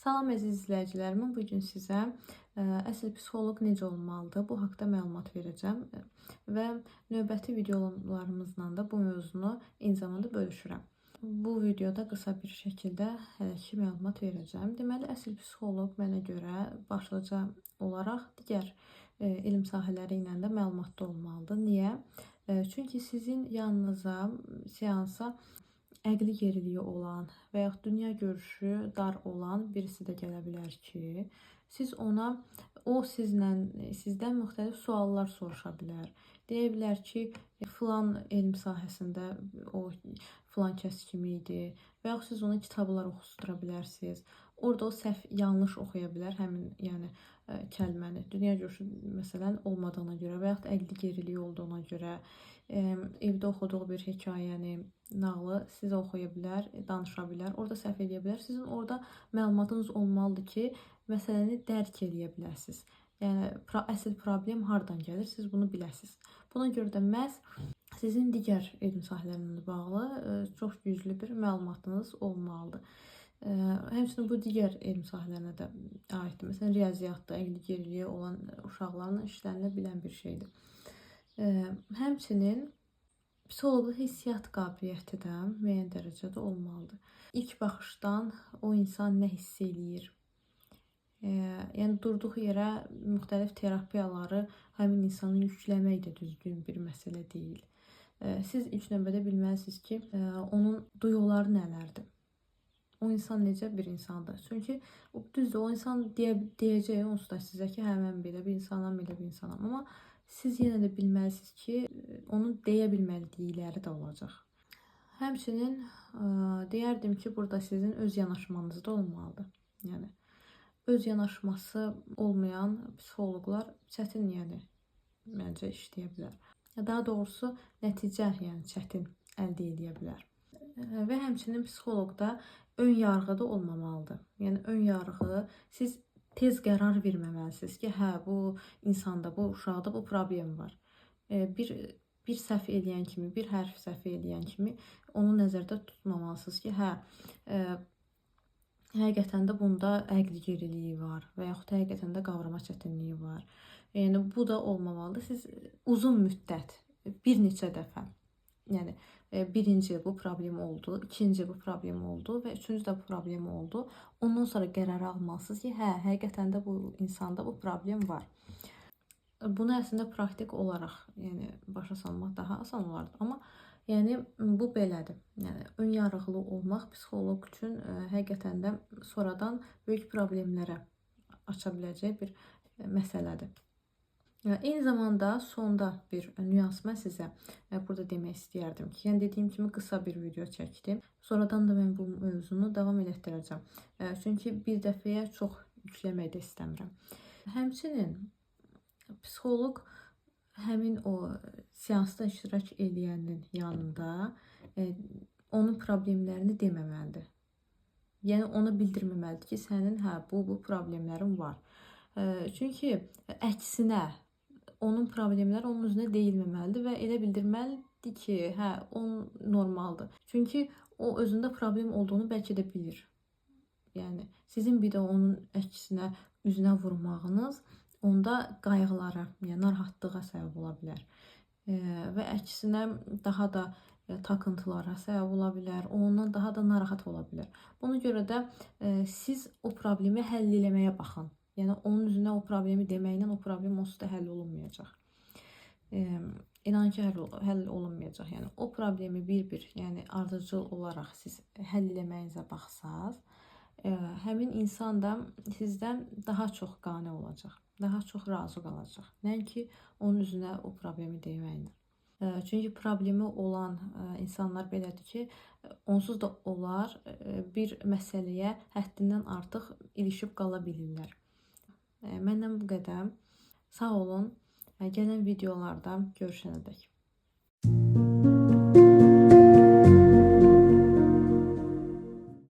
Salam əziz izləyicilərim, bu gün sizə əsl psixoloq necə olmalıdır bu haqqda məlumat verəcəm və növbəti videolarımızla da bu mövzunu eyni zamanda bölüşürəm. Bu videoda qısa bir şəkildə hələ ki məlumat verəcəm. Deməli, əsl psixoloq mənə görə başlıca olaraq digər elm sahələri ilə də məlumatlı olmalıdır. Niyə? Çünki sizin yanınıza, seansa əqli geriliyi olan və yaxud dünya görüşü dar olan birisi də gələ bilər ki, siz ona, o sizdən müxtəlif suallar soruşa bilər. Deyə bilər ki, filan elm sahəsində o filan kəs kimi idi və yaxud siz ona kitablar oxustura bilərsiniz. Orada o səhv, yanlış oxuya bilər həmin kəlməni. Dünya görüşü məsələn olmadığına görə və yaxud əqli geriliyi olduğuna görə evdə oxuduğu bir hekayəni, nağılı sizə oxuya bilər, danışa bilər, orada səhv edə bilər. Sizin orada məlumatınız olmalıdır ki, məsələni dərk edə biləsiniz. Yəni əsl problem hardan gəlir, siz bunu biləsiniz. Buna görə də məhz sizin digər elm sahələrlə bağlı çox güclü bir məlumatınız olmalıdır. Həmçinin bu digər elm sahələrinə də aiddir. Məsələn, riyaziyyatda əqli geriliyi olan uşaqlarla işlənilə bilən bir şeydir. Həmçinin psixoloqun hissiyyat qabiliyyəti də müəyyən dərəcədə olmalıdır. İlk baxışdan o insan nə hiss eləyir? Yəni durduğu yerə müxtəlif terapiyaları həmin insanı yükləmək də düzgün bir məsələ deyil. Siz ilk növbədə bilməlisiniz ki, onun duyğuları nələrdir? O insan necə bir insandır? Çünki düzdür, o insan deyəcək onsuz da sizə ki, hə mən belə bir insanam, belə bir insanam. Amma siz yenə də bilməlisiniz ki, onun deyə bilmədikləri də olacaq. Həmçinin deyərdim ki, burada sizin öz yanaşmanız da olmalıdır. Yəni öz yanaşması olmayan psixoloqlar çətin, məncə işləyə bilər. Daha doğrusu nəticə, çətin əldə edə bilər. Və həmçinin psixoloqda ön yarğı da olmamalıdır. Yəni ön yarğı, siz tez qərar verməməlisiniz ki, hə bu insanda, bu uşaqda bu problem var. Bir səhv eləyən kimi, bir hərf səhv eləyən kimi onu nəzərdə tutmamalısınız ki, həqiqətən də bunda əqli geriliyi var və yaxud həqiqətən də qavrama çətinliyi var. Yəni bu da olmamalıdır. Siz uzun müddət, bir neçə dəfə, yəni birinci bu problem oldu, ikinci bu problem oldu və üçüncü də bu problem oldu. Ondan sonra qərar almalısınız ki, həqiqətən də bu insanda bu problem var. Bunu əslində praktik olaraq başa salmaq daha asan olardı. Amma bu belədir. Yəni ön yarğılı olmaq psixoloq üçün həqiqətən də sonradan böyük problemlərə aça biləcək bir məsələdir. Eyni zamanda sonda bir nüans mən sizə burada demək istəyərdim ki, dediyim kimi qısa bir video çəkdim. Sonradan da mən bu mövzunu davam elətdirəcəm. Çünki bir dəfəyə çox yükləmək də istəmirəm. Həmçinin psixoloq həmin o seansda iştirak eləyənin yanında onun problemlərini deməməlidir. Yəni ona bildirməməlidir ki, sənin bu problemlərin var. Çünki əksinə onun problemləri onun üzünə deyilməməlidir və elə bildirməlidir ki, o normaldır. Çünki o özündə problem olduğunu bəlkə də bilir. Yəni sizin bir də onun əksinə üzünə vurmağınız onda qayğılara, narahatlığa səbəb ola bilər. Və əksinə daha da takıntılara səbəb ola bilər. Ondan daha da narahat ola bilər. Buna görə də siz o problemi həll eləməyə baxın. Yəni onun üzünə o problemi deməklə o problem onsuz da həll olunmayacaq. İnan ki, həll olunmayacaq. Yəni o problemi bir-bir, ardıcıl olaraq siz həll eləməyinizə baxsaz, həmin insan da sizdən daha çox qane olacaq, daha çox razı qalacaq. Nəinki onun üzünə o problemi deməklə. Çünki problemi olan insanlar belədir ki, onsuz da onlar bir məsələyə həddindən artıq ilişib qala bilirlər. Məndən bu qədər. Sağ olun. Gələn videolarda görüşənədək.